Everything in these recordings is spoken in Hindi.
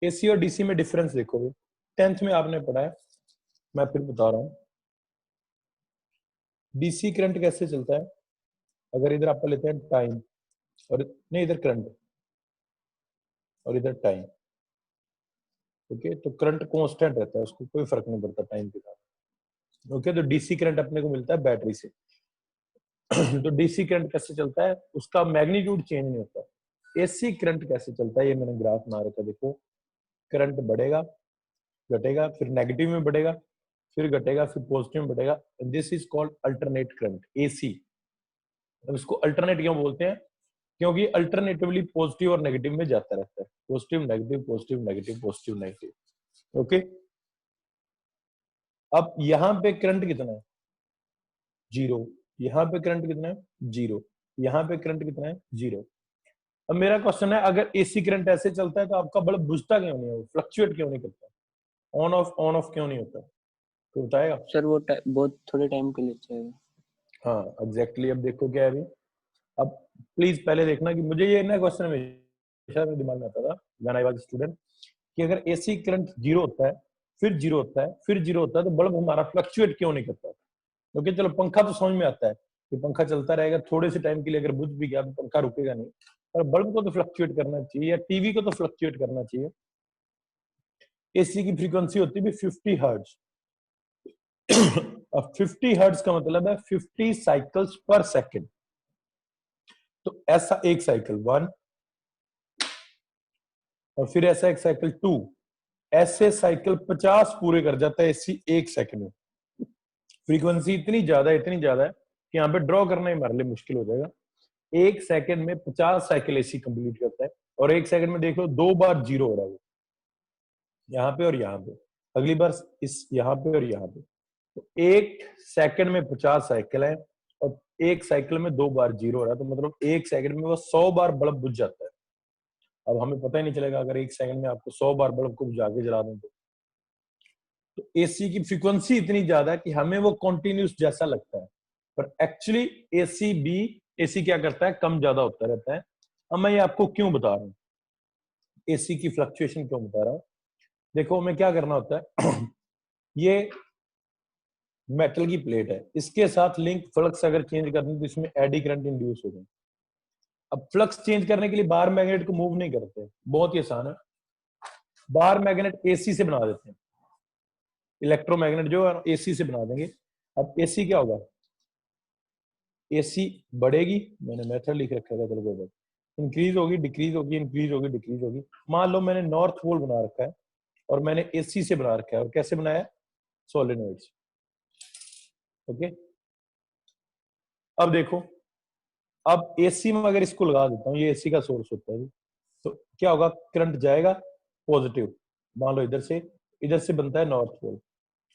एसी और डीसी में डिफरेंस देखो, 10th में आपने पढ़ा है, मैं फिर बता रहा हूँ। डीसी करंट कैसे चलता है, अगर इधर आप लेते हैं टाइम और नहीं इधर करंट और इधर टाइम, ओके, तो करंट कांस्टेंट रहता है, उसको कोई फर्क नहीं पड़ता टाइम के साथ। ओके, तो डीसी करंट अपने को मिलता है बैटरी से। तो डीसी करंट कैसे चलता है, उसका मैग्नीट्यूड चेंज नहीं होता। एसी करंट कैसे चलता है, ये मैंने ग्राफ बना रखा, देखो करंट बढ़ेगा, घटेगा, फिर नेगेटिव में बढ़ेगा, फिर घटेगा, फिर पॉजिटिव में बढ़ेगा। This is called alternate current, AC. अब इसको अल्टरनेट क्यों बोलते हैं, क्योंकि अल्टरनेटिवली पॉजिटिव और नेगेटिव में जाता रहता है, positive negative positive negative positive negative. Okay, अब यहां पे करंट कितना है, जीरो। यहाँ पे करंट कितना है, जीरो। यहाँ पे करंट कितना है, जीरो। अब मेरा क्वेश्चन है, अगर एसी करंट ऐसे चलता है तो आपका बल्ब बुझता क्यों नहीं है, फ्लक्चुएट क्यों नहीं करता, ऑन ऑफ क्यों नहीं होता, तो बताएगा सर वो बहुत थोड़े टाइम के लिए चलेगा। हाँ एग्जैक्टली। अब देखो क्या है अभी, अब प्लीज पहले देखना कि मुझे ये ना क्वेश्चन हमेशा मेरे दिमाग में आता था व्हेन आई वाज स्टूडेंट, कि अगर एसी करंट जीरो होता है, फिर जीरो होता है, फिर जीरो होता है, तो बल्ब हमारा फ्लक्चुएट क्यों नहीं करता। क्योंकि चलो पंखा तो समझ में आता है कि पंखा चलता रहेगा, थोड़े से टाइम के लिए अगर बुझ भी गया तो पंखा रुकेगा नहीं, पर बल्ब को तो फ्लक्चुएट करना चाहिए, या टीवी को तो फ्लक्चुएट करना चाहिए। एसी की फ्रीक्वेंसी होती है 50 हर्ट्ज। अब 50 हर्ट्ज का मतलब है 50 साइकिल्स पर सेकंड। तो ऐसा एक साइकिल 1, और फिर ऐसा एक साइकिल 2, ऐसे साइकिल 50 पूरे कर जाता है एसी एक सेकंड में। फ्रीक्वेंसी इतनी ज्यादा है कि यहाँ पे ड्रॉ करना ही हमारे लिए मुश्किल हो जाएगा। एक सेकंड में 50 साइकिल एसी कंप्लीट करता है, और एक सेकंड में देख लो 2 बार जीरो हो रहा है, यहाँ पे और यहाँ पे, अगली बार इस यहाँ पे और यहाँ पे। तो एक सेकंड में 50 साइकिल है, और एक साइकिल में 2 बार जीरो हो रहा है, तो मतलब एक सेकंड में वो 100 बार बल्ब बुझ जाता है। अब हमें पता ही नहीं चलेगा अगर एक सेकंड में आपको 100 बार बल्ब को बुझा के जला दें तो एसी की फ्रीक्वेंसी इतनी ज्यादा है कि हमें वो कॉन्टिन्यूस जैसा लगता है, पर एक्चुअली एसी क्या करता है, कम ज्यादा होता रहता है। अब मैं ये आपको क्यों बता रहा हूँ, एसी की फ्लक्चुएशन क्यों बता रहा हूँ। देखो हमें क्या करना होता है, ये मेटल की प्लेट है, इसके साथ लिंक फ्लक्स अगर चेंज करनी तो इसमें एडी करंट इंड्यूस हो जाए। अब फ्लक्स चेंज करने के लिए बाहर मैग्नेट को मूव नहीं करते, बहुत ही आसान है, बाहर मैग्नेट एसी से बना देते हैं, इलेक्ट्रोमैग्नेट जो है एसी से बना देंगे। अब एसी क्या होगा, एसी बढ़ेगी, मैंने मेथड लिख रखा है तेरे को, इंक्रीज होगी डिक्रीज होगी, इंक्रीज होगी डिक्रीज होगी। मान लो मैंने नॉर्थ पोल बना रखा है और मैंने एसी से बना रखा है, और कैसे बनाया, सोलेनोइड से। ओके, अब देखो, अब एसी में अगर इसको लगा देता हूँ, ये एसी का सोर्स होता है, तो क्या होगा, करंट जाएगा पॉजिटिव, मान लो इधर से बनता है नॉर्थ पोल।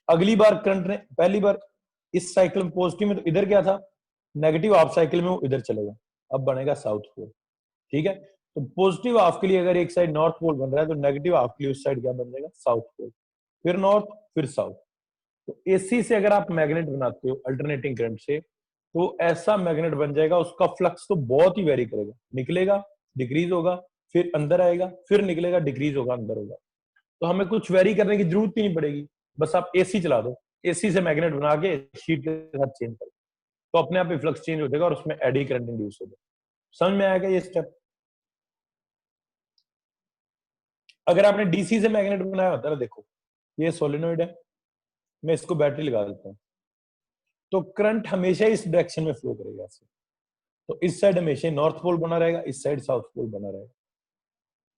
अगली बार करंट ने पहली बार इस साइकिल में पॉजिटिव में, तो इधर क्या था नेगेटिव, हाफ साइकिल में वो इधर चलेगा, अब बनेगा साउथ पोल। ठीक है, तो पॉजिटिव हाफ के लिए अगर एक साइड नॉर्थ पोल बन रहा है, तो नेगेटिव हाफ के लिए उस साइड क्या बन जाएगा, साउथ पोल, फिर नॉर्थ फिर साउथ। तो एसी से अगर आप मैग्नेट बनाते हो अल्टरनेटिंग करंट से, तो ऐसा मैग्नेट बन जाएगा, उसका फ्लक्स तो बहुत ही वेरी करेगा, निकलेगा डिक्रीज होगा, फिर अंदर आएगा, फिर निकलेगा डिक्रीज होगा, अंदर होगा। तो हमें कुछ वेरी करने की जरूरत ही नहीं पड़ेगी, बस आप एसी चला दो, एसी से मैग्नेट बना के शीट के साथ चेंज कर, तो अपने आप ही फ्लक्स चेंज हो जाएगा और उसमें एडी करंट इंड्यूस हो जाएगा। समझ में आएगा ये स्टेप। अगर आपने डीसी से मैग्नेट बनाया होता है, देखो ये सोलेनोइड है, मैं इसको बैटरी लगा देता हूँ, तो करंट हमेशा इस डायरेक्शन में फ्लो करेगा ऐसे, तो इस साइड हमेशा नॉर्थ पोल बना रहेगा, इस साइड साउथ पोल बना रहेगा।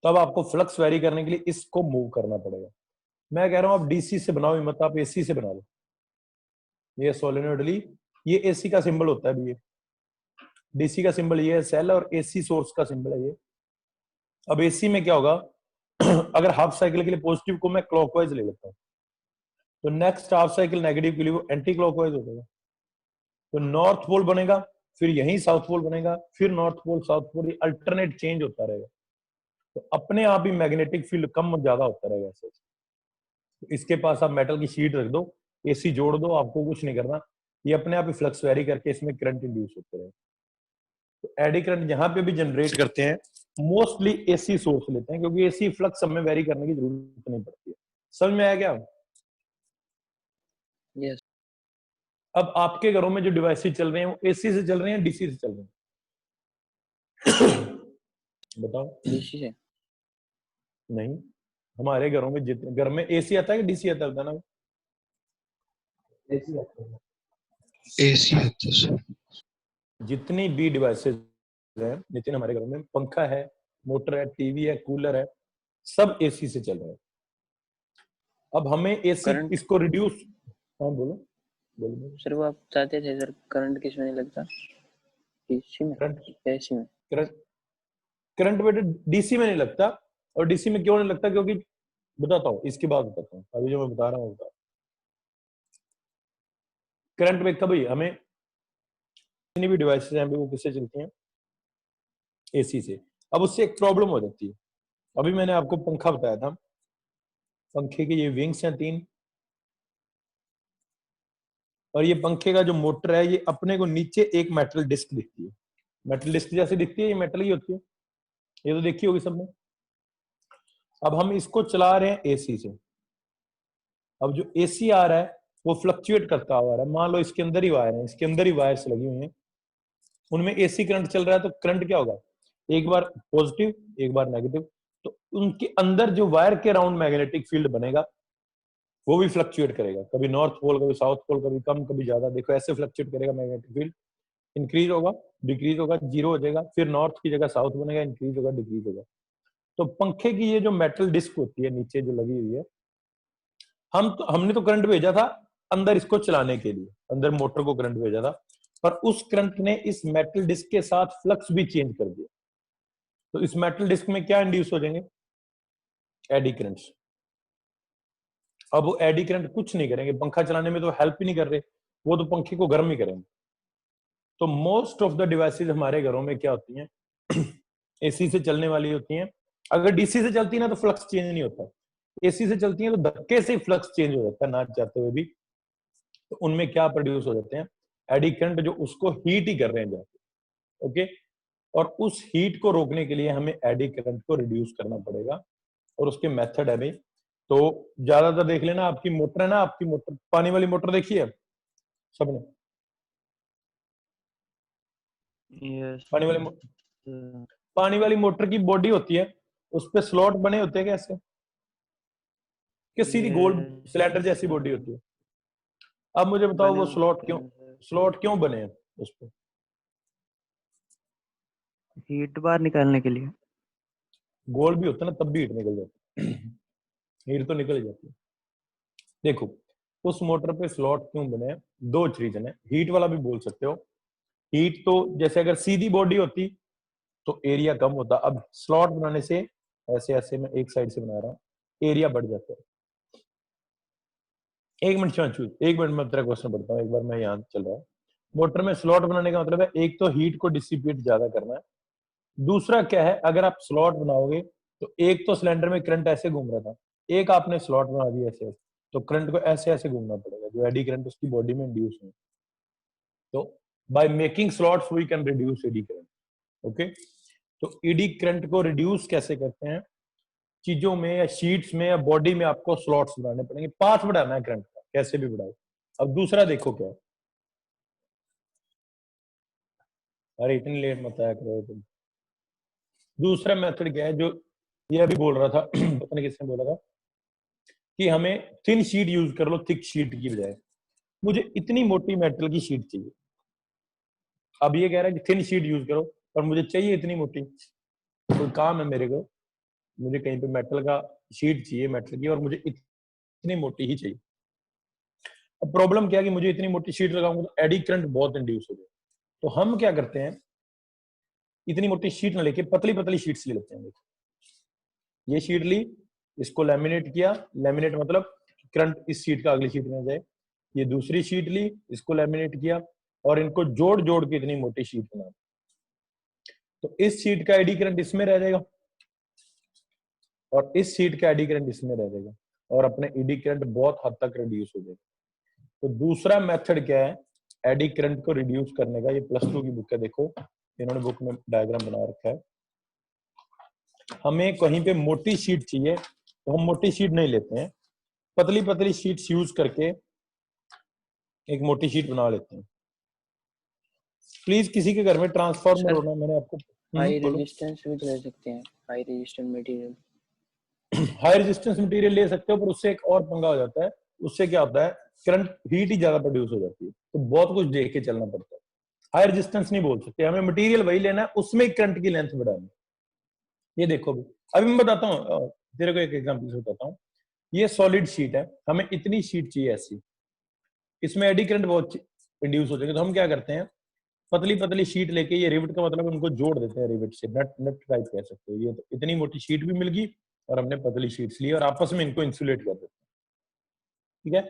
तब आपको फ्लक्स वेरी करने के लिए इसको मूव करना पड़ेगा। मैं कह रहा हूं आप डीसी से बनाओ मत, आप एसी से बना लो। ये सोलेनोइड ली, ये एसी का सिंबल होता है, ये डीसी का सिंबल ये है सेल, और एसी सोर्स का सिंबल है ये। अब एसी में क्या होगा, अगर हाफ साइकिल के लिए पॉजिटिव को मैं क्लॉकवाइज ले लेता हूं, तो नेक्स्ट हाफ साइकिल नेगेटिव के लिए वो एंटी क्लॉकवाइज हो जाएगा, तो नॉर्थ पोल बनेगा, फिर यही साउथ पोल बनेगा, फिर north pole south pole, alternate change होता रहेगा, तो अपने आप ही मैग्नेटिक फील्ड कम ज्यादा होता रहेगा ऐसे। तो इसके पास आप मेटल की शीट रख दो, एसी जोड़ दो, आपको कुछ नहीं करना, ये अपने आप ही फ्लक्स वेरी करके इसमें करंट इंड्यूस होते रहेगा। तो एडी करंट यहाँ पे भी जनरेट करते हैं, मोस्टली एसी सोर्स लेते हैं, क्योंकि एसी फ्लक्स हमें वेरी करने की जरूरत नहीं पड़ती है। समझ में आया क्या? यस। अब आपके घरों में जो डिवाइसेस चल रहे हैं वो एसी से चल रहे हैं, डीसी से चल रहे हैं? बताओ। डीसी से। नहीं, हमारे घरों में जितने घर में एसी आता है कि डीसी आता है, बताना। एसी आता है। एसी आता है सर। जितनी भी डिवाइसेस है, जितने हमारे घरों में पंखा है, मोटर है, टीवी है, कूलर है, सब एसी से चल रहे हैं। अब हमें एसी करंट इसको रिड्यूस, हाँ बोलो बोलो। सर, वो आप चाहते थे सर, करंट किस में नहीं लगता? डीसी में, करंट एसी में? करंट करंट बेटे डीसी में नहीं लगता। और डीसी में क्यों नहीं लगता? क्योंकि बताता हूँ, इसके बाद बताता हूँ, अभी जो मैं बता रहा हूँ बता। करंट में कभी हमें जितनी भी डिवाइसेस हैं वो किससे चलती हैं? एसी से। अब उससे एक प्रॉब्लम हो जाती है। अभी मैंने आपको पंखा बताया था, पंखे के ये विंग्स हैं 3, और ये पंखे का जो मोटर है ये अपने को नीचे एक मेटल डिस्क दिखती है। मेटल डिस्क जैसे दिखती है, ये मेटल ही होती है, ये तो देखी होगी सबने। अब हम इसको चला रहे हैं एसी से। अब जो एसी आ रहा है वो फ्लक्चुएट करता हुआ आ रहा है। मान लो इसके अंदर ही वायर है, इसके अंदर ही वायर्स लगी हुई हैं, उनमें एसी करंट चल रहा है, तो करंट क्या होगा? एक बार पॉजिटिव, एक बार नेगेटिव। तो उनके अंदर जो वायर के अराउंड मैग्नेटिक फील्ड बनेगा वो भी फ्लक्चुएट करेगा, कभी नॉर्थ पोल, कभी साउथ पोल, कभी कम कभी ज्यादा। देखो ऐसे फ्लक्चुएट करेगा मैग्नेटिक फील्ड, इंक्रीज होगा, डिक्रीज होगा, जीरो हो जाएगा, फिर नॉर्थ की जगह साउथ बनेगा, इंक्रीज होगा, डिक्रीज होगा। तो पंखे की ये जो मेटल डिस्क होती है नीचे जो लगी हुई है, हमने तो करंट भेजा था अंदर इसको चलाने के लिए, अंदर मोटर को करंट भेजा था, पर उस करंट ने इस मेटल डिस्क के साथ फ्लक्स भी चेंज कर दिया। तो इस मेटल डिस्क में क्या इंड्यूस हो जाएंगे? Eddy currents. अब वो एडी करंट कुछ नहीं करेंगे, पंखा चलाने में तो हेल्प ही नहीं कर रहे, वो तो पंखे को गर्म ही करेंगे। तो मोस्ट ऑफ द डिवाइसेस हमारे घरों में क्या होती हैं? एसी से चलने वाली होती हैं। अगर डीसी से चलती है ना तो फ्लक्स चेंज नहीं होता, एसी से चलती है तो धक्के से फ्लक्स चेंज हो जाता है ना चाहते हुए भी। तो उनमें क्या प्रोड्यूस हो जाते हैं? एडी करंट, जो उसको हीट ही कर रहे हैं जाके। ओके, और उस हीट को रोकने के लिए हमें एडी करंट को रिड्यूस करना पड़ेगा, और उसके मेथड है भाई। तो ज्यादातर देख लेना, आपकी मोटर है ना, आपकी मोटर पानी वाली मोटर देखी है सबने? यस। पानी वाली मोटर की बॉडी होती है, उस पे स्लॉट बने होते हैं कैसे, कि सीधी गोल सिलेंडर जैसी बॉडी होती है। अब मुझे बताओ वो स्लॉट क्यों बने हैं उस पे? हीट बाहर निकालने के लिए। गोल भी होता है ना, तब भी हीट निकल जाती है। हीट तो निकल ही जाती है। देखो उस मोटर पे स्लॉट क्यों बने हैं? दो रीजन है, हीट वाला भी बोल सकते हो। हीट तो जैसे अगर सीधी बॉडी होती तो एरिया कम होता, अब स्लॉट बनाने से ऐसे ऐसे मैं एक साइड से बना रहा हूँ, एरिया बढ़ जाता है। एक मिनट चूज, एक मिनट में तेरा क्वेश्चन पढ़ता हूँ, एक बार मैं यहाँ चल रहा हूँ। मोटर में स्लॉट बनाने का मतलब है एक तो हीट को डिसिपेट ज्यादा करना है, दूसरा क्या है, अगर आप स्लॉट बनाओगे तो एक तो सिलेंडर में करंट ऐसे घूम रहा था, एक आपने स्लॉट बना दिया ऐसे, तो करंट को ऐसे ऐसे घूमना पड़ेगा, जो एडी करंट उसकी बॉडी में इंड्यूस हो। तो by making slots we can reduce eddy current. Okay, तो एडी करंट को रिड्यूस कैसे करते हैं? चीजों में या शीट्स में या बॉडी में आपको स्लॉट्स बनाने पड़ेंगे, पाथ बढ़ाना है करंट का, कैसे भी बढ़ाओ। अब दूसरा देखो क्या है, अरे इतनी लेट मत आया करो तुम। दूसरा मेथड क्या है, जो ये अभी बोल रहा था पता नहीं किसने बोला था, कि हमें थिन शीट यूज कर लो थिक शीट की बजाय। मुझे इतनी मोटी मेटल की शीट चाहिए। अब ये कह रहा है कि थिन शीट यूज करो, पर मुझे चाहिए इतनी मोटी, कोई काम है मेरे को, मुझे कहीं पे मेटल का शीट चाहिए मेटल की, और मुझे इतनी मोटी ही चाहिए। अब प्रॉब्लम क्या है कि मुझे इतनी मोटी शीट लगाऊंगा तो एडी करंट बहुत इंड्यूस हो जाए। तो हम क्या करते हैं, इतनी मोटी शीट ना लेके पतली पतली शीट्स ले लेते हैं। ये शीट ली, इसको लैमिनेट किया, लैमिनेट मतलब करंट इस शीट का अगली शीट में जाए। ये दूसरी शीट ली, इसको लैमिनेट किया, और इनको जोड़ जोड़ के इतनी मोटी शीट बना, तो इस शीट का एडी करंट इसमें रह जाएगा, और इस शीट का एडी करंट इसमें रह जाएगा, और अपने एडी करंट बहुत हद तक रिड्यूस हो जाएगा। तो दूसरा मेथड क्या है एडी करंट को रिड्यूस करने का? ये +2 की बुक है, देखो इन्होंने बुक में डायग्राम बना रखा है। हमें कहीं पे मोटी शीट चाहिए तो हम मोटी शीट नहीं लेते हैं, पतली पतली शीट्स यूज करके एक मोटी शीट बना लेते हैं। प्लीज किसी के घर में ट्रांसफार्मर सर, होना, मैंने आपको हाई बोलो। रेजिस्टेंस भी ले सकते हैं, high resistance material. High resistance material ले सकते हो, पर उससे एक और पंगा हो जाता है। उससे क्या होता है, करंट हीट ही ज्यादा प्रोड्यूस हो जाती है, तो बहुत कुछ देख के चलना पड़ता है। हाई रेजिस्टेंस नहीं बोल सकते, हमें मटेरियल वही लेना है, उसमें करंट की लेंथ बढ़ानी है। ये देखो अभी मैं बताता हूँ, तेरे को एक एग्जांपल से बताता हूँ। ये सॉलिड शीट है, हमें इतनी शीट चाहिए ऐसी, इसमें एडी करंट बहुत इंड्यूस हो जाएगा, तो हम क्या करते हैं, पतली पतली शीट लेके, ये रिवेट का मतलब उनको जोड़ देते हैं रिवेट से, नट नट टाइप कह सकते हो। ये तो इतनी मोटी शीट भी मिल गई और हमने पतली शीट्स ली और आपस में इनको इंसुलेट कर देते हैं, ठीक है।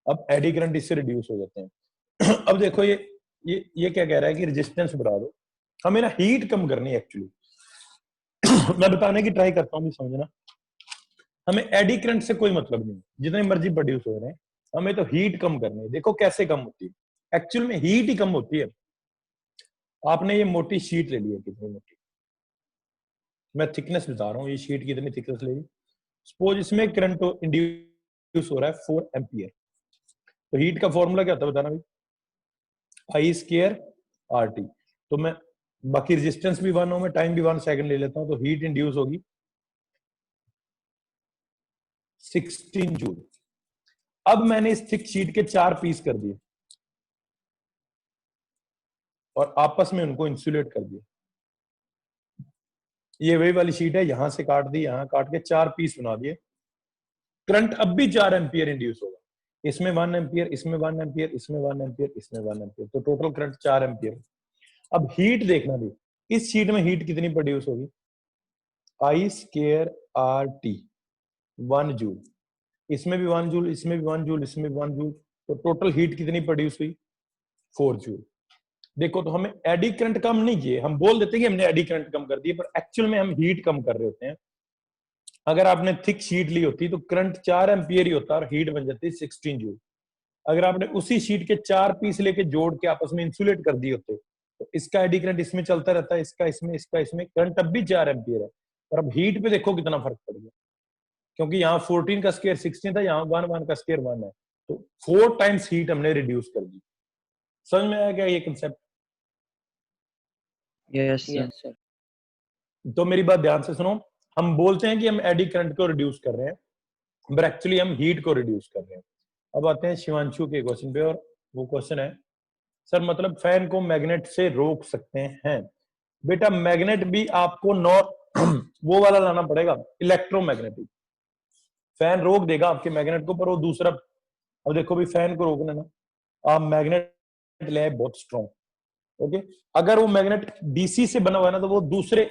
अब एडी करंट इससे रिड्यूस हो जाते हैं। अब देखो ये क्या कह रहा है कि रेजिस्टेंस बढ़ा दो, हमें ना हीट कम करनी है एक्चुअली। मैं बताने की ट्राई करता हूँ, समझना। हमें एडी करंट से कोई मतलब नहीं, जितने मर्जी प्रोड्यूस हो रहे हैं, हमें तो हीट कम करनी है। देखो कैसे कम होती है, एक्चुअल में हीट ही कम होती है। आपने ये मोटी शीट ले ली है, कितनी मोटी, मैं थिकनेस बता रहा हूँ, ये शीट कितनी थिकनेस लेगी। सपोज इसमें करंट इंड्यूस हो रहा है 4 एम्पियर, तो हीट का फॉर्मूला क्या होता है बताना भाई, आई स्क्वायर आर टी। तो मैं बाकी रेजिस्टेंस भी 1 ओम है, टाइम भी 1 सेकंड ले लेता हूं, तो हीट इंड्यूस होगी 16 जूल। अब मैंने इस थिक शीट के 4 पीस कर दिए और आपस में उनको इंसुलेट कर दिया। ये वही वाली शीट है, यहां से काट दी, यहां काट के 4 पीस बना दिए। करंट अब भी 4 एम्पियर इंड्यूस होगा, इसमें 1 एम्पियर, इसमें 1 एम्पियर, इसमें 1 एम्पियर, इसमें 1 एम्पियर, तो टोटल करंट 4 एम्पियर। अब हीट देखना भी, इस शीट में हीट कितनी प्रोड्यूस होगी, आई स्क्वायर आर टी 1 जूल, इसमें भी 1 जूल, इसमें भी 1 जूल, इसमें भी 1 जूल, तो टोटल हीट कितनी प्रोड्यूस हुई, 4 जूल। देखो तो हमें एडी करंट कम नहीं किए, हम बोल देते हैं कि हमने एडी करंट कम कर दिए, पर एक्चुअल में हम हीट कम कर रहे होते हैं। अगर आपने थिक शीट ली होती तो करंट 4 एम्पियर ही होता और हीट बन जाती 16 जूल। अगर आपने उसी शीट के 4 पीस लेके जोड़ के आपस में इंसुलेट कर दिए होते तो इसका एडी करंट इसमें चलता रहता है, इसका इसमें, इसका इसमें, करंट अब भी 4 एम्पियर है। और अब हीट पे देखो कितना फर्क पड़ गया, क्योंकि यहाँ 14 का स्क्वायर 16 था, यहाँ 1 का स्क्वायर 1 है, तो 4 टाइम्स हीट हमने रिड्यूस कर दी। समझ में आया क्या ये concept? Yes sir. Yes sir. तो मेरी बात ध्यान से सुनो, हम बोलते हैं कि हम एडी करंट को रिड्यूस कर रहे हैं, बट एक्चुअली हम हीट को रिड्यूस कर रहे हैं। अब आते हैं शिवांशु के क्वेश्चन पे, और वो क्वेश्चन है, सर मतलब फैन को मैग्नेट से रोक सकते हैं? बेटा मैग्नेट भी आपको वो वाला लाना पड़ेगा, इलेक्ट्रोमैग्नेटिक। फैन रोक देगा आपके मैग्नेट को, पर वो दूसरा, अब देखो भी फैन को रोकना ना, आप मैग्नेट ले बहुत स्ट्रॉन्ग, ओके। अगर वो मैग्नेट डीसी से बना हुआ है ना, तो वो दूसरे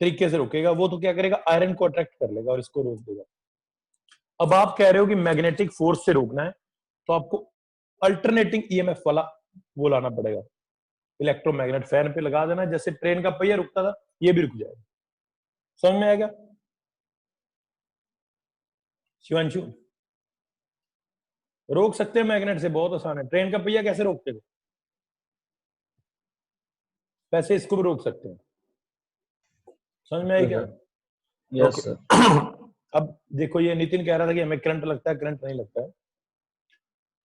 तरीके से रोकेगा, वो तो क्या करेगा, आयरन को अट्रैक्ट कर लेगा और इसको रोक देगा। अब आप कह रहे हो कि मैग्नेटिक फोर्स से रोकना है, तो आपको अल्टरनेटिंग ईएमएफ वाला वो लाना पड़ेगा, इलेक्ट्रोमैग्नेट। फैन पे लगा देना, जैसे ट्रेन का पहिया रुकता था, ये भी रुक जाएगा। समझ में आएगा शिवांशु? रोक सकते हैं मैग्नेट से, बहुत आसान है। ट्रेन का पहिया कैसे रोकते थे, वैसे इसको भी रोक सकते हैं। समझ में आई क्या? Yes sir. अब देखो, ये नितिन कह रहा था कि हमें करंट लगता है, करंट नहीं लगता है।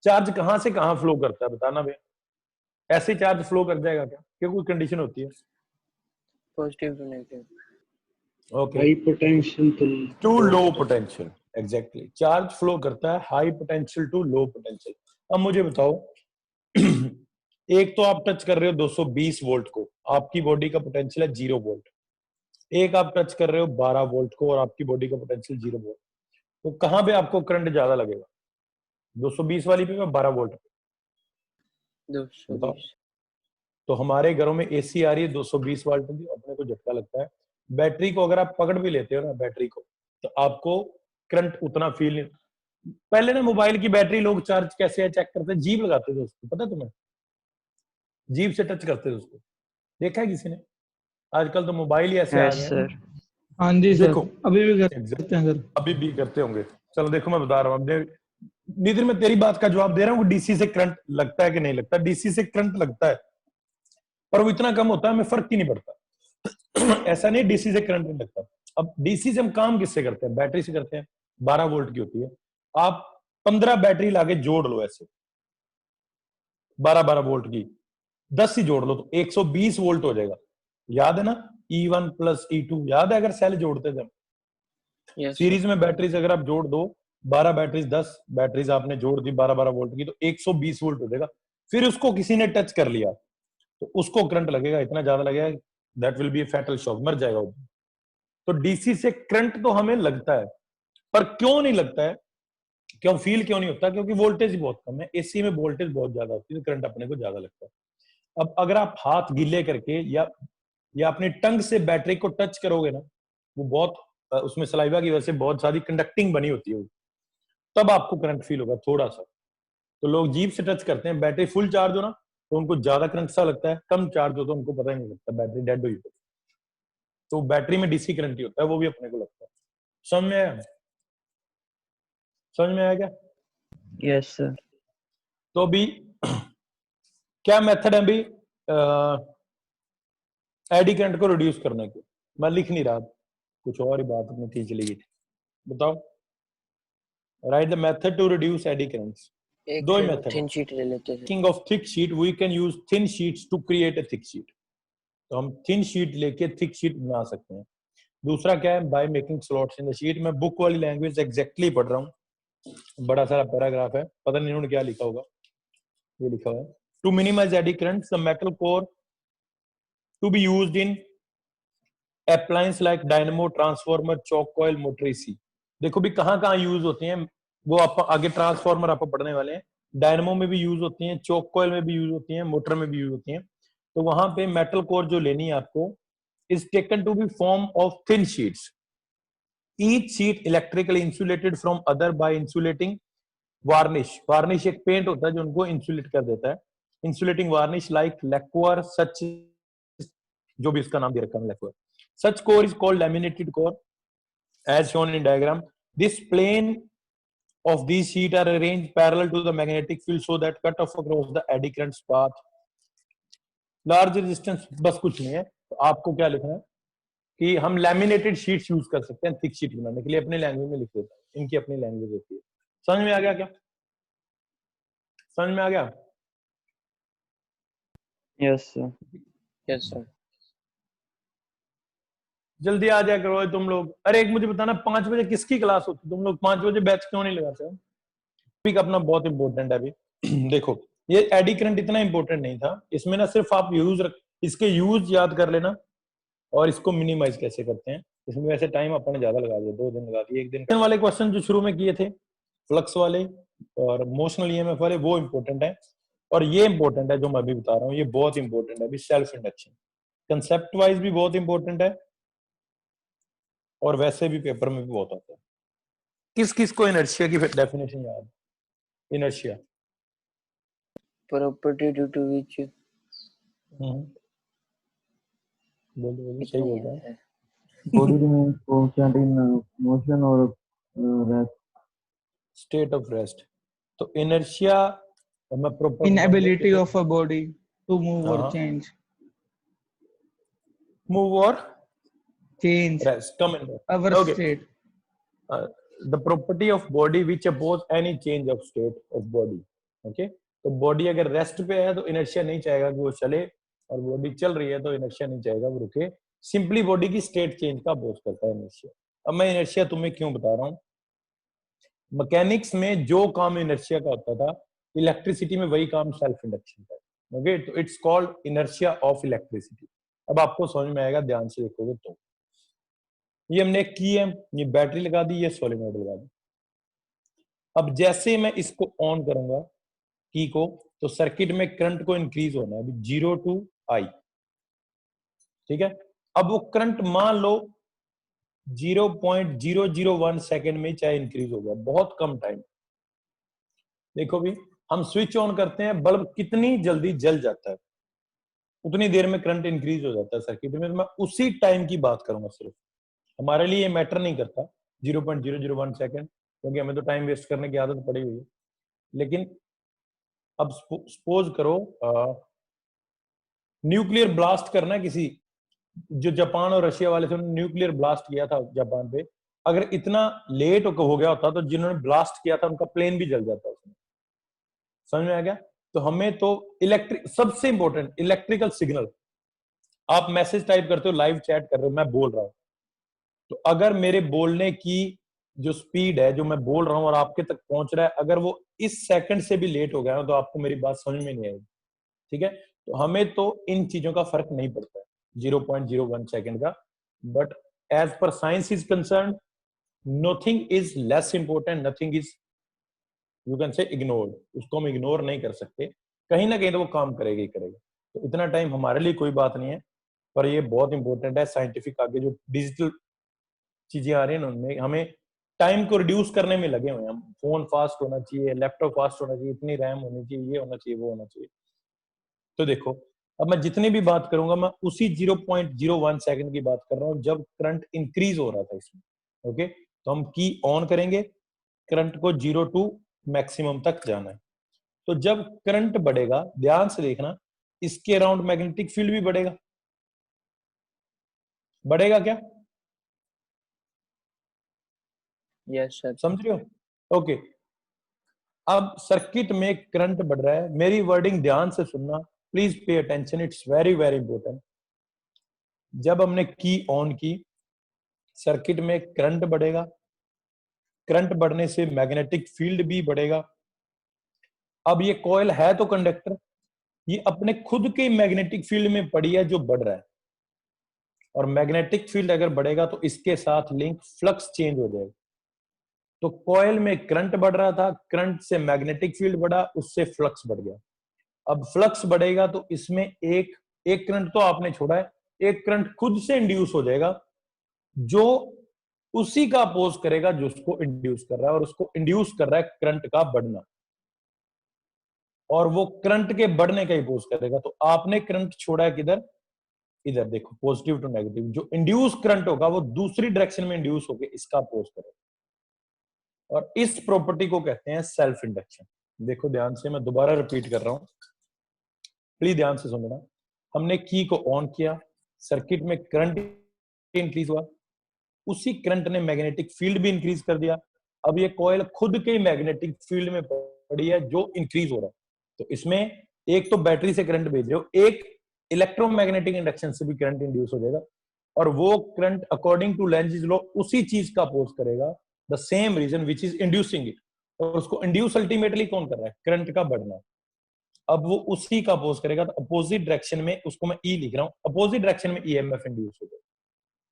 चार्ज कहां से कहां फ्लो करता है बताना भैया, ऐसे चार्ज फ्लो कर जाएगा क्या, क्या कोई कंडीशन होती है? Positive to negative, okay, high potential to low potential, exactly. Charge flow करता है high potential to low potential. अब मुझे बताओ, एक तो आप टच कर रहे हो 220 वोल्ट को, आपकी बॉडी का पोटेंशियल है 0 वोल्ट। एक आप टच कर रहे हो 12 वोल्ट को और आपकी बॉडी का पोटेंशियल 0 वोल्ट। तो कहां पे आपको करंट ज्यादा लगेगा, 220 वाली पे या 12 वोल्ट पे? बताओ। 220। तो हमारे घरों में एसी आ रही है 220 वोल्ट की, अपने को झटका लगता है। बैटरी को अगर आप पकड़ भी लेते हो ना, बैटरी को, तो आपको करंट उतना फील नहीं। पहले ना मोबाइल की बैटरी लोग चार्ज कैसे है चेक करते, जीभ लगाते थे उसको, पता तुम्हें? जीभ से टच करते थे उसको, देखा है किसी ने? आजकल तो मोबाइल ही ऐसे आ यस गए हैं। सर। हाँ जी सर, देखो अभी भी करते हैं सर। अभी भी करते होंगे। चलो देखो, मैं बता रहा हूँ, नितिन मैं तेरी बात का जवाब दे रहा हूँ, डीसी से करंट लगता है कि नहीं लगता। डीसी से करंट लगता है, पर वो इतना कम होता है, हमें फर्क ही नहीं पड़ता। ऐसा नहीं डीसी से करंट नहीं लगता। अब डीसी से हम काम किससे करते हैं? बैटरी से करते हैं, 12 वोल्ट की होती है। आप 15 बैटरी लाके जोड़ लो ऐसे, 12 वोल्ट की, 10 ही जोड़ लो तो 120 वोल्ट हो जाएगा। याद है ना, E1 प्लस E2, याद है अगर सेल जोड़ते थे? यस सीरीज में बैटरीज अगर आप जोड़ दो, 12 बैटरीज, 10 बैटरीज आपने जोड़ दी 12 वोल्ट की, तो 120 वोल्ट हो जाएगा। फिर उसको किसी ने टच कर लिया तो उसको करंट लगेगा, इतना ज्यादा लगेगा, that will be fatal shock, मर जाएगा वो। तो डीसी से करंट तो हमें लगता है, पर क्यों नहीं लगता है, क्यों फील क्यों नहीं होता? क्योंकि वोल्टेज बहुत कम है। एसी में वोल्टेज बहुत ज्यादा होती है, तो करंट अपने को ज्यादा लगता है। अब अगर आप हाथ गीले करके या अपनी टंग से बैटरी को टच करोगे ना, वो बहुत उसमें सलाइवा की वजह से बहुत सारी कंडक्टिंग बनी होती है, तब आपको करंट फील होगा थोड़ा सा। तो लोग जीभ से टच करते हैं, बैटरी फुल चार्ज हो ना तो उनको ज्यादा करंट सा लगता है, कम चार्ज हो तो उनको पता ही नहीं लगता बैटरी डेड हुई। तो बैटरी में डीसी करंट ही होता है, वो भी अपने को लगता है। समझ में आया? समझ में आया क्या? Yes sir. तो अभी क्या मेथड है अभी एडी करंट को रिड्यूस करने के? मैं लिख नहीं रहा, कुछ और ही बात अपनी थी चली गई थी। बताओ, write the method to reduce eddy currents. एक दो ही फिर मेथड थिन शीट ले लेते हैं। King of thick sheet, we can use thin sheets to create a thick sheet. तो हम थिन शीट लेके थिक शीट बना सकते हैं। दूसरा क्या है, by making slots in the sheet. मैं बुक वाली लैंग्वेज एग्जैक्टली पढ़ रहा हूँ, बड़ा सारा पैराग्राफ है, पता नहीं उन्होंने क्या लिखा होगा। ये लिखा हुआ है, to minimize eddy currents the metal core to be used in appliance like dynamo, transformer, choke coil, motor AC. देखो भी कहाँ यूज होती हैं वो, आप आगे ट्रांसफार्मर आपको पढ़ने वाले हैं। डायनेमो में भी यूज होती हैं, चौक कॉइल में भी यूज होती हैं, मोटर में भी यूज होती हैं। तो वहां पे मेटल कोर जो लेनी है आपको, is taken to be form of thin sheets, each sheet electrically insulated from other by insulating varnish. Varnish एक पेंट होता है जो उनको इंसुलेट कर देता है। Insulating varnish like lacquer, such, जो भी इसका नाम दे रखा है lacquer. Such core is called laminated core as shown in diagram. This plane of these sheet are arranged parallel to the magnetic field so that cut off across the eddy currents path. Large resistance, बस कुछ नहीं है। तो आपको क्या लिखना है कि हम लैमिनेटेड शीट्स यूज कर सकते हैं थिक शीट बनाने के लिए। अपने लैंग्वेज में लिख देता हूं, इनकी अपनी लैंग्वेज होती है। समझ में आ गया क्या? समझ में आ गया? Yes sir. Yes sir. जल्दी आ जाया करो तुम लोग। अरे एक मुझे बताना, 5 बजे किसकी क्लास होती है? तुम लोग 5 बजे बैच क्यों नहीं लगाते? टॉपिक अपना बहुत इंपॉर्टेंट है अभी। देखो, ये एडी करंट इतना इंपॉर्टेंट नहीं था, इसमें ना सिर्फ आप इसके यूज याद कर लेना और इसको मिनिमाइज कैसे करते हैं। इसमें वैसे टाइम अपन ने ज्यादा लगा दिया, 2 दिन लगा दिए। 1 दिन वाले क्वेश्चन जो शुरू में किए थे, फ्लक्स वाले और मोशनल ईएमएफ वाले, वो इंपॉर्टेंट है। और ये इंपॉर्टेंट है जो मैं अभी बता रहा हूँ, ये बहुत इंपॉर्टेंट है अभी। सेल्फ इंडक्शन कंसेप्ट वाइज भी बहुत इंपॉर्टेंट है और वैसे भी पेपर में भी बहुत आता है। किस किस को इनर्शिया की डेफिनेशन याद? इनर्शिया प्रॉपर्टी ड्यू टू विच, बोलो सही बोल रहा है। Body remains constant in motion or rest. State of rest. तो इनर्शिया मैं proper Inability of a body to move or हाँ, change. मूव और Change rest, come in our okay. state. The property of body which oppose any change of state of body. Okay, तो बॉडी अगर रेस्ट पे है तो इनर्शिया नहीं चाहेगा कि वो चले, और बॉडी चल रही है तो इनर्शिया नहीं चाहेगा वो रुके। सिंपली बॉडी की स्टेट चेंज का अपोज करता है इनर्शिया। अब मैं इनर्शिया तुम्हें क्यों बता रहा हूँ, मैकेनिक्स में जो काम इनर्शिया का होता था, इलेक्ट्रिसिटी में वही काम सेल्फ इंडक्शन का है। ओके, तो it's called inertia of electricity. अब आपको समझ में आएगा, ध्यान से देखोगे तो। ये हमने की है, ये बैटरी लगा दी, ये सोलेनोइड लगा दी। अब जैसे मैं इसको ऑन करूंगा की को, तो सर्किट में करंट को इंक्रीज होना है, अभी 0 to I, ठीक है। अब वो करंट मान लो 0.001 सेकेंड में चाहे इंक्रीज हो गया, बहुत कम टाइम। देखो भी, हम स्विच ऑन करते हैं, बल्ब कितनी जल्दी जल जाता है, उतनी देर में करंट इंक्रीज हो जाता है सर्किट में। मैं उसी टाइम की बात करूंगा सिर्फ, हमारे लिए ये मैटर नहीं करता 0.001 सेकेंड, क्योंकि हमें तो टाइम वेस्ट करने की आदत पड़ी हुई है। लेकिन अब सपोज करो न्यूक्लियर ब्लास्ट करना है किसी जो जापान और रशिया वाले थे उन्होंने न्यूक्लियर ब्लास्ट किया था जापान पे, अगर इतना लेट हो गया होता तो जिन्होंने ब्लास्ट किया था उनका प्लेन भी जल जाता उसमें। समझ में आ गया? तो हमें तो इलेक्ट्रिक, सबसे इंपॉर्टेंट इलेक्ट्रिकल सिग्नल, आप मैसेज टाइप करते हो, लाइव चैट कर रहे हो, मैं बोल रहा हूं, तो अगर मेरे बोलने की जो स्पीड है, जो मैं बोल रहा हूं और आपके तक पहुंच रहा है, अगर वो इस सेकंड से भी लेट हो गया ना तो आपको मेरी बात समझ में नहीं आएगी। ठीक है, तो हमें तो इन चीजों का फर्क नहीं पड़ता है 0.01 सेकंड का, but as per science is concern, nothing is less important, nothing is you can say ignored, उसको हम इग्नोर नहीं कर सकते, कहीं ना कहीं तो वो काम करेगा ही करेगा। तो इतना टाइम हमारे लिए कोई बात नहीं है, पर ये बहुत इंपॉर्टेंट है साइंटिफिक, आगे जो डिजिटल चीजें आ रही है ना उनमें हमें टाइम को रिड्यूस करने में लगे हुए हैं हम। फोन फास्ट होना चाहिए, लैपटॉप फास्ट होना चाहिए, इतनी रैम होनी चाहिए, ये होना चाहिए, वो होना चाहिए। तो देखो, अब मैं जितनी भी बात करूंगा मैं उसी 0.01 सेकंड की बात कर रहा हूं जब करंट इंक्रीज हो रहा था इसमें। ओके, तो हम की ऑन करेंगे, करंट को 0 टू मैक्सिमम तक जाना है। तो जब करंट बढ़ेगा, ध्यान से देखना, इसके अराउंड मैग्नेटिक फील्ड भी बढ़ेगा। बढ़ेगा क्या? Yes sir. समझ रहे हो? ओके, अब सर्किट में करंट बढ़ रहा है, मेरी वर्डिंग ध्यान से सुनना, please pay attention, it's very very important. जब हमने की ऑन की, सर्किट में करंट बढ़ेगा, करंट बढ़ने से मैग्नेटिक फील्ड भी बढ़ेगा। अब ये कॉइल है तो कंडक्टर, ये अपने खुद के मैग्नेटिक फील्ड में पड़ी है जो बढ़ रहा है, और मैग्नेटिक फील्ड अगर बढ़ेगा तो इसके साथ लिंक फ्लक्स चेंज हो जाएगा। तो कॉइल में करंट बढ़ रहा था, करंट से मैग्नेटिक फील्ड बढ़ा, उससे फ्लक्स बढ़ गया। अब फ्लक्स बढ़ेगा तो इसमें एक एक करंट तो आपने छोड़ा है, एक करंट खुद से इंड्यूस हो जाएगा जो उसी का अपोज करेगा जो उसको इंड्यूस कर रहा है, और उसको इंड्यूस कर रहा है करंट का बढ़ना, और वो करंट के बढ़ने का अपोज करेगा। तो आपने करंट छोड़ा है किधर? इधर देखो, पॉजिटिव टू नेगेटिव, जो इंड्यूस करंट होगा वो दूसरी डायरेक्शन में इंड्यूस होकर इसका अपोज करेगा, और इस प्रॉपर्टी को कहते हैं सेल्फ इंडक्शन। देखो ध्यान से, मैं दोबारा रिपीट कर रहा हूं, प्लीज ध्यान से सुनना। हमने की को ऑन किया, सर्किट में करंट इंक्रीज हुआ, उसी करंट ने मैग्नेटिक फील्ड भी इंक्रीज कर दिया। अब ये कॉइल खुद के मैग्नेटिक फील्ड में पड़ी है जो इंक्रीज हो रहा है। तो इसमें एक तो बैटरी से करंट भेज रहे हो, एक इलेक्ट्रोमैग्नेटिक इंडक्शन से भी करंट इंड्यूस हो जाएगा, और वो current according to Lenz law उसी चीज का अपोज करेगा, the same reason which is inducing it. और उसको इंड्यूस अल्टीमेटली कौन कर रहा है? करंट का बढ़ना। अब वो उसी का अपोज करेगा, तो अपोजिट डायरेक्शन में, उसको मैं ई लिख रहा हूं, अपोजिट डायरेक्शन में ईएमएफ इंड्यूस हो जाएगा।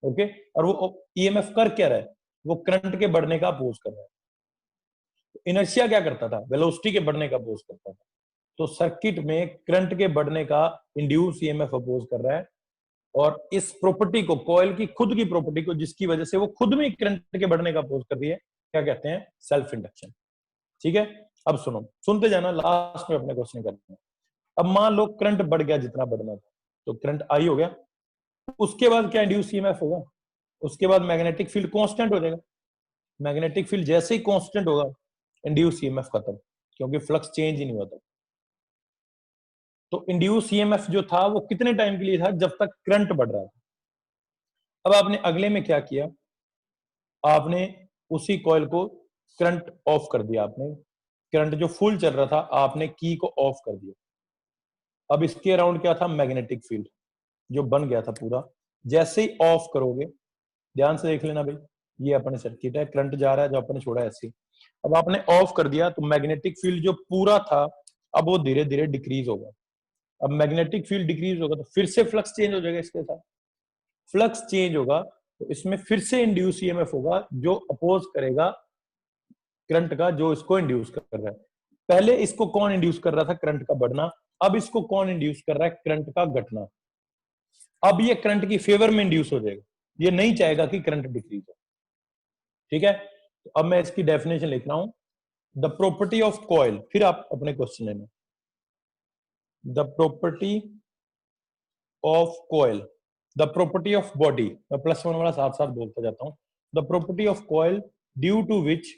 ओके, और वो ईएमएफ कर क्या रहा है? वो करंट के बढ़ने का अपोज कर रहा है। इनर्शिया क्या करता था? वेलोसिटी के बढ़ने का अपोज करता था। तो सर्किट में करंट के बढ़ने का इंड्यूस ईएमएफ अपोज कर रहा है, और इस प्रॉपर्टी को, कॉइल की खुद की प्रॉपर्टी को, जिसकी वजह से वो खुद में करंट के बढ़ने का अपोज कर रही है, क्या कहते हैं? Self induction. ठीक है, अब सुनो, सुनते जाना, लास्ट में अपने क्वेश्चन करते हैं। अब मान लो करंट बढ़ गया जितना बढ़ना था, तो करंट आई हो गया, उसके बाद क्या इंड्यूस ईएमएफ होगा? उसके बाद मैग्नेटिक फील्ड कांस्टेंट हो जाएगा। मैग्नेटिक फील्ड जैसे ही कांस्टेंट होगा, इंड्यूस ईएमएफ खत्म, क्योंकि फ्लक्स चेंज ही नहीं होता। तो इंड्यूस ईएमएफ जो था वो कितने टाइम के लिए था? जब तक करंट बढ़ रहा था। अब आपने अगले में क्या किया? आपने उसी कॉइल को करंट ऑफ कर दिया, आपने करंट जो फुल चल रहा था आपने की को ऑफ कर दिया। अब इसके अराउंड क्या था? मैग्नेटिक फील्ड जो बन गया था पूरा। जैसे ही ऑफ करोगे, ध्यान से देख लेना भाई, ये अपने सर्किट है, करंट जा रहा है, जो अपने छोड़ा है ऐसे ही। अब आपने ऑफ कर दिया तो मैग्नेटिक फील्ड जो पूरा था अब वो धीरे धीरे डिक्रीज होगा। अब मैग्नेटिक फील्ड डिक्रीज होगा तो फिर से फ्लक्स चेंज हो जाएगा, इसके साथ फ्लक्स चेंज होगा तो इसमें फिर से इंड्यूस ईएमएफ होगा जो अपोज करेगा करंट का, जो इसको इंड्यूस कर रहा है। पहले इसको कौन इंड्यूस कर रहा था? करंट का बढ़ना। अब इसको कौन इंड्यूस कर रहा है? करंट का घटना। अब ये करंट की फेवर में इंड्यूस हो जाएगा, ये नहीं चाहेगा कि करंट डिक्रीज हो। ठीक है, तो अब मैं इसकी डेफिनेशन लिख रहा हूं, द प्रॉपर्टी ऑफ कॉइल, फिर आप अपने क्वेश्चन लेना। The property of coil, the property of body, मैं +1 वाला साथ साथ बोलता जाता हूं। The property of coil due to which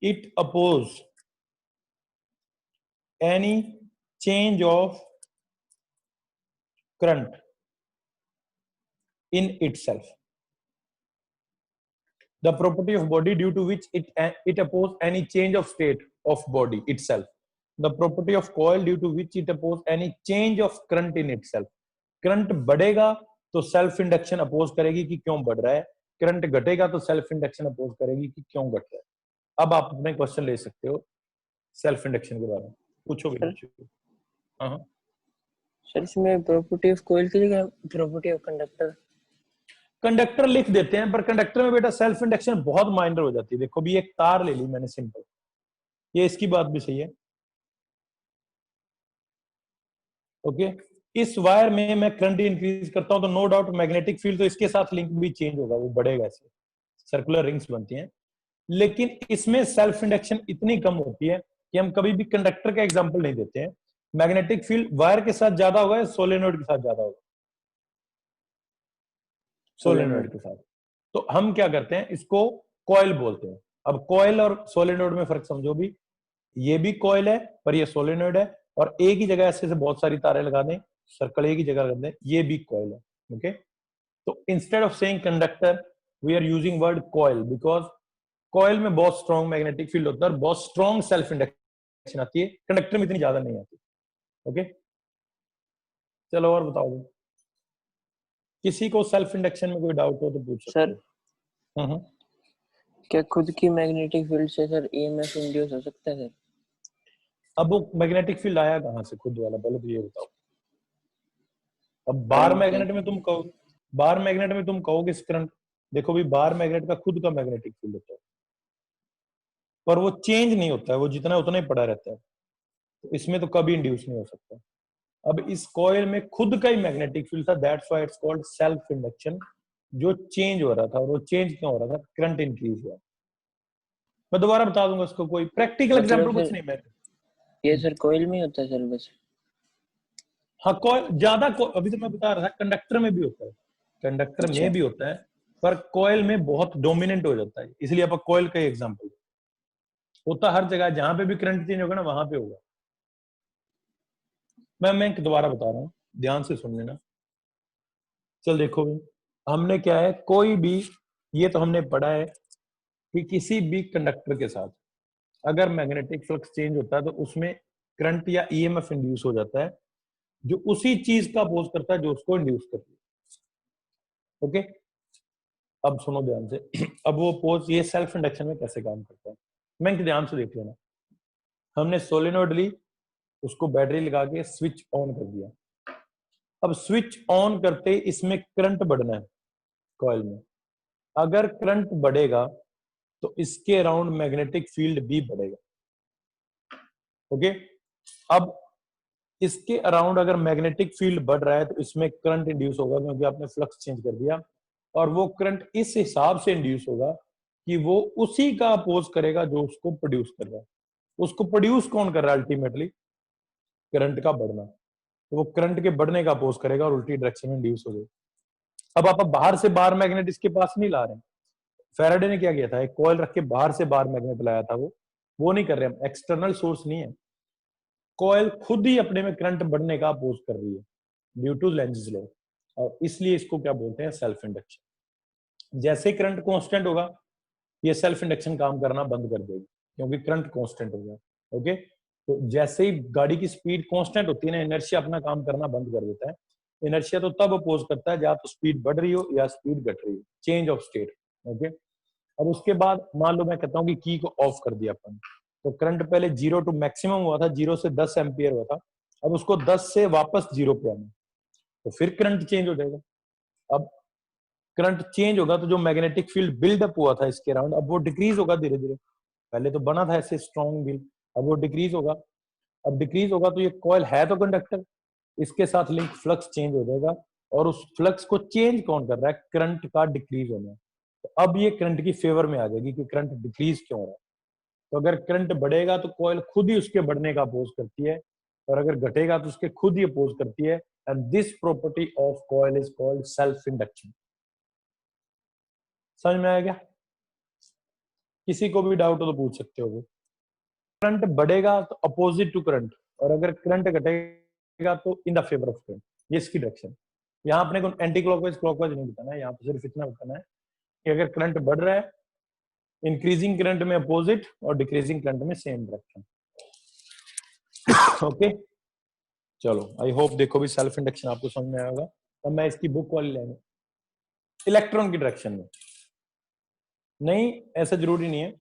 it oppose any change of current in itself. The property of body due to which it opposes any change of state of body itself. The property of coil due to which it opposes any change of current in itself. Current बढ़ेगा तो सेल्फ इंडक्शन अपोज करेगी कि क्यों बढ़ रहा है, करंट घटेगा तो सेल्फ इंडक्शन अपोज करेगी कि क्यों घट रहा है. अब आप अपने क्वेश्चन ले सकते हो सेल्फ इंडक्शन के बारे में, पूछो भी. हाँ सर इसमें प्रॉपर्टी ऑफ कॉइल की जगह प्रॉपर्टी ऑफ कंडक्टर कंडक्टर लिख देते हैं, पर कंडक्टर में बेटा सेल्फ इंडक्शन बहुत माइनर हो जाती है. देखो भी एक तार ले ली मैंने सिंपल, ये इसकी बात भी सही है. ओके, इस वायर में मैं करंट इंक्रीज करता हूं तो नो डाउट मैग्नेटिक फील्ड तो इसके साथ लिंक भी चेंज होगा, वो बढ़ेगा, ऐसे सर्कुलर रिंग्स बनती हैं. लेकिन इसमें सेल्फ इंडक्शन इतनी कम होती है कि हम कभी भी कंडक्टर का एग्जांपल नहीं देते हैं. मैग्नेटिक फील्ड वायर के साथ ज्यादा होगा या सोलेनोइड के साथ ज्यादा होगा? सोलेनोइड के साथ. तो हम क्या करते हैं, इसको कॉइल बोलते हैं. अब कॉइल और सोलेनोइड में फर्क समझो भी, ये भी कॉइल है पर ये सोलेनोइड है, और एक ही जगह ऐसे से बहुत सारी तारें लगा दें, सर्कल एक ही जगह लगा दें, ये भी कॉइल है. ओके, तो instead of saying conductor we are using word coil, because coil में बहुत स्ट्रॉन्ग मैग्नेटिक फील्ड होता है और बहुत स्ट्रॉन्ग सेल्फ इंडक्शन आती है, कंडक्टर में इतनी ज्यादा नहीं आती. ओके, चलो और बताओ, किसी को सेल्फ इंडक्शन में कोई डाउट हो तो पूछ सकते सर. हो. क्या खुद की मैग्नेटिक फील्ड से सर ईएमएफ इंड्यूस हो सकता है सर? अब वो मैग्नेटिक फील्ड आया कहां से खुद वाला, पहले तो ये बताओ. अब बार मैग्नेट में तुम कहो, बार मैग्नेट में तुम कहोगे करंट, देखो भी बार मैग्नेट का खुद का मैग्नेटिक फील्ड होता है, पर वो चेंज नहीं होता है, वो जितना उतना ही पड़ा रहता है. तो इसमें तो कभी इंड्यूस नहीं हो सकता. अब इस कॉइल में खुद का ही मैग्नेटिक फील्ड था, that's why it's called self induction, जो चेंज हो रहा था. और वो चेंज क्यों हो रहा था? करंट इंक्रीज हुआ. मैं दोबारा बता दूंगा इसको, कोई प्रैक्टिकल एग्जांपल कुछ नहीं. मैं ये सर कॉइल में होता है सर बस? हाँ, कॉइल ज्यादा अभी तो मैं बता रहा था कंडक्टर में भी होता है, कंडक्टर में भी होता है, पर कॉइल में बहुत डोमिनेंट हो जाता है, इसलिए आप कॉइल का एग्जांपल होता हर जगह, जहां पे भी करंट चेंज होगा ना वहां पे होगा. मैं दोबारा बता रहा हूँ, ध्यान से सुन लेना. चल देखो, हमने क्या है, कोई भी, ये तो हमने पढ़ा है कि किसी भी कंडक्टर के साथ अगर मैग्नेटिक फ्लक्स चेंज होता है तो उसमें करंट या ईएमएफ इंड्यूस हो जाता है, जो उसी चीज का अपोज करता है जो उसको इंड्यूस करती है. ओके, अब सुनो ध्यान से. अब वो पोज ये सेल्फ इंडक्शन में कैसे काम करता है, मैं ध्यान से देख लेना. हमने सोलेनोइड ली, उसको बैटरी लगा के स्विच ऑन कर दिया. अब स्विच ऑन करते इसमें करंट बढ़ना है कॉइल में. अगर करंट बढ़ेगा तो इसके अराउंड मैग्नेटिक फील्ड भी बढ़ेगा. ओके, अब इसके अराउंड अगर मैग्नेटिक फील्ड बढ़ रहा है तो इसमें करंट इंड्यूस होगा, क्योंकि आपने फ्लक्स चेंज कर दिया. और वो करंट इस हिसाब से इंड्यूस होगा कि वो उसी का अपोज करेगा जो उसको प्रोड्यूस कर रहा है. उसको प्रोड्यूस कौन कर रहा है? अल्टीमेटली करंट का बढ़ना. तो वो करंट के बढ़ने का अपोज करेगा और उल्टी डायरेक्शन में इंड्यूस हो जाएगा. अब आप बाहर से बार मैग्नेट इसके पास नहीं ला रहे हैं. फैराडे ने क्या किया था, एक कॉइल रख के बाहर से बार मैग्नेट लाया था, वो नहीं कर रहे हम, एक्सटर्नल सोर्स नहीं है. कॉइल खुद ही अपने में करंट बढ़ने का अपोज कर रही है ड्यू टू लेंज़ लॉ, और इसलिए इसको क्या बोलते हैं? Self induction. जैसे करंट कांस्टेंट होगा ये सेल्फ इंडक्शन काम करना बंद कर देगी, क्योंकि करंट कांस्टेंट हो गया. ओके, तो जैसे ही गाड़ी की स्पीड कांस्टेंट होती है ना, इनर्शिया अपना काम करना बंद कर देता है. इनर्शिया तो तब अपोज करता है जब तो स्पीड बढ़ रही हो या स्पीड घट रही हो, चेंज ऑफ स्टेट. ओके, अब उसके बाद मान लो मैं कहता हूँ कि की को ऑफ कर दिया अपन, तो करंट पहले 0 टू मैक्सिमम हुआ था, 0 से 10 एम्पियर हुआ था, अब उसको 10 से वापस 0 पे आना, तो फिर करंट चेंज हो जाएगा. अब करंट चेंज होगा तो जो मैग्नेटिक फील्ड बिल्डअप हुआ था इसके अराउंड, अब वो डिक्रीज होगा धीरे धीरे. पहले तो बना था ऐसे स्ट्रॉन्ग बिल, अब वो डिक्रीज होगा. अब डिक्रीज होगा तो ये कॉइल है तो कंडक्टर, इसके साथ लिंक फ्लक्स चेंज हो जाएगा, और उस फ्लक्स को चेंज कौन कर रहा है? करंट का डिक्रीज होना. तो अब ये करंट की फेवर में आ जाएगी कि करंट डिक्रीज क्यों हो रहा है. तो अगर करंट बढ़ेगा तो कॉइल खुद ही उसके बढ़ने का अपोज करती है, और अगर घटेगा तो उसके खुद ही अपोज करती है. And this property of coil is called self induction. समझ में आया क्या? किसी को भी डाउट हो तो पूछ सकते हो. करंट बढ़ेगा तो अपोजिट टू करंट, और अगर करंट घटेगा तो in the favour of current. ये इसकी डायरेक्शन। यहाँ अपने को एंटी क्लॉकवाइज क्लॉकवाइज नहीं बताना है, यहाँ पे सिर्फ इतना बताना है कि अगर करंट बढ़ रहा है, इंक्रीजिंग करंट में अपोजिट और डिक्रीजिंग करंट में सेम डायरेक्शन। ओके चलो, आई होप देखो भी सेल्फ इंडक्शन आपको समझ में आएगा। अब मैं इसकी बुक वाली लेंगे इलेक्ट्रॉन की डायरेक्शन में, नहीं ऐसा जरूरी नहीं है।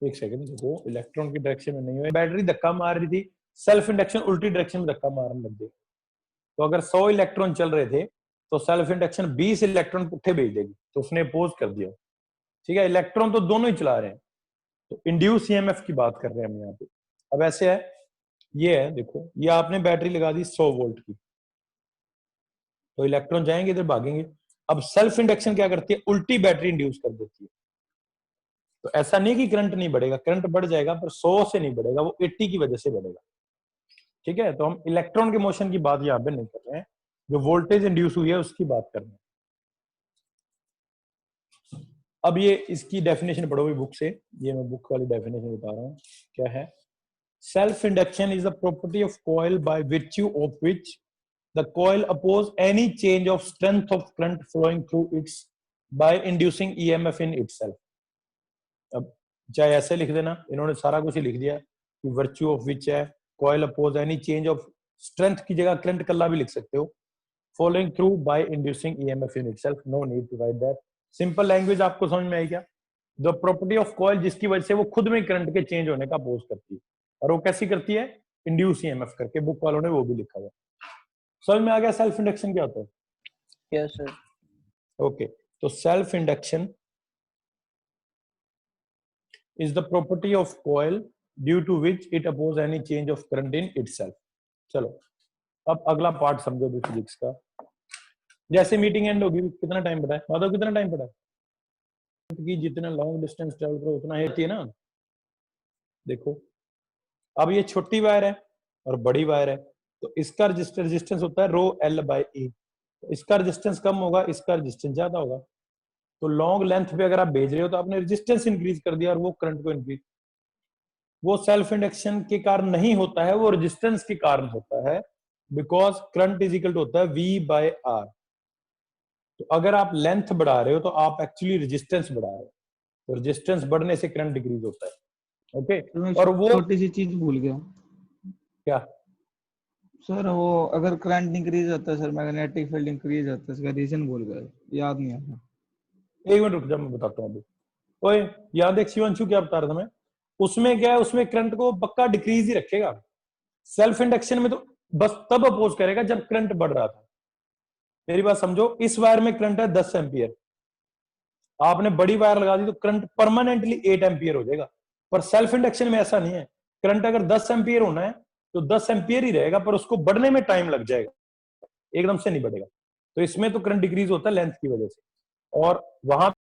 एक सेकंड देखो, इलेक्ट्रॉन की डायरेक्शन में नहीं है, बैटरी धक्का मार रही थी, सेल्फ इंडक्शन उल्टी डायरेक्शन में धक्का मारने लग गई। तो अगर 100 इलेक्ट्रॉन चल रहे थे तो सेल्फ इंडक्शन 20 इलेक्ट्रॉन पुट्ठे भेज देगी, तो उसने अपोज कर दिया। ठीक है, इलेक्ट्रॉन तो दोनों ही चला रहे हैं, तो इंड्यूस ईएमएफ की बात कर रहे हैं हम यहाँ पे। अब ऐसे है, ये है देखो, ये आपने बैटरी लगा दी 100 वोल्ट की, तो इलेक्ट्रॉन जाएंगे इधर भागेंगे। अब सेल्फ इंडक्शन क्या करती है, उल्टी बैटरी इंड्यूस कर देती है। तो ऐसा नहीं कि करंट नहीं बढ़ेगा, करंट बढ़ जाएगा पर 100 से नहीं बढ़ेगा, वो 80 की वजह से बढ़ेगा। ठीक है, तो हम इलेक्ट्रॉन के मोशन की बात यहाँ पे नहीं कर रहे हैं, जो वोल्टेज इंड्यूस हुई है उसकी बात कर रहे हैं। अब ये इसकी डेफिनेशन पढ़ो भी बुक से, ये मैं बुक वाली डेफिनेशन बता रहा हूँ क्या है। Self induction is the property of coil by virtue of which the coil oppose any change of strength of current flowing through its by inducing EMF in itself। अब चाहे ऐसे लिख देना, इन्होंने सारा कुछ ही लिख दिया कि virtue of which है, coil oppose any change of strength की जगह करंट कल्ला भी लिख सकते हो, following through by inducing EMF in itself, no need to write that। Simple language आपको समझ में आई क्या? द प्रॉपर्टी ऑफ कॉइल जिसकी वजह से वो खुद में करंट के चेंज होने का अपोज करती है, और वो कैसी करती है, इंड्यूस ईएमएफ करके। बुक वालों ने वो भी लिखा हुआ। समझ में आ गया सेल्फ इंडक्शन क्या होता है? Yes sir. ओके, तो self induction is the property of coil due to which it oppose any change of current in itself. चलो अब अगला पार्ट समझो भी फिजिक्स का। जैसे मीटिंग एंड होगी, कितना टाइम पड़ा है माधव, कितना टाइम पड़ा है? कि जितना लॉन्ग डिस्टेंस ट्रेवल करो उतना ही है ना। देखो अब ये छोटी वायर है और बड़ी वायर है, तो इसका रेजिस्टेंस होता है रो एल बाई ई। इसका रेजिस्टेंस कम होगा, इसका रेजिस्टेंस ज्यादा होगा। तो लॉन्ग लेंथ पे अगर आप भेज रहे हो तो आपने रेजिस्टेंस इंक्रीज कर दिया और वो करंट को इंक्रीज, वो सेल्फ इंडक्शन के कारण नहीं होता है, वो रेजिस्टेंस के कारण होता है, because current is equal to होता है V बाय R। तो अगर आप लेंथ बढ़ा रहे हो तो आप एक्चुअली रेजिस्टेंस बढ़ा रहे हो, तो रेजिस्टेंस बढ़ने से करंट डिक्रीज होता है। ओके, और वो छोटी सी चीज भूल गया क्या सर, वो अगर करंट इंक्रीज होता है सर, मैग्नेटिक फील्ड इंक्रीज होता है, इसका रीजन भूल गए, याद नहीं आता। एक मिनट रुक जा, मैं बताता हूँ अभी। ओए याद देख शिवांशु, क्या बता रहा था मैं, उसमें क्या है, उसमें करंट को पक्का डिक्रीज ही रखेगा। सेल्फ इंडक्शन में तो बस तब अपोज करेगा जब करंट बढ़ रहा था। मेरी बात समझो, इस वायर में करंट है 10 एम्पियर, आपने बड़ी वायर लगा दी तो करंट परमानेंटली 8 एम्पियर हो जाएगा। पर सेल्फ इंडक्शन में ऐसा नहीं है, करंट अगर 10 एम्पियर होना है तो 10 एम्पियर ही रहेगा, पर उसको बढ़ने में टाइम लग जाएगा, एकदम से नहीं बढ़ेगा। तो इसमें तो करंट डिक्रीज होता है लेंथ की वजह से, और वहां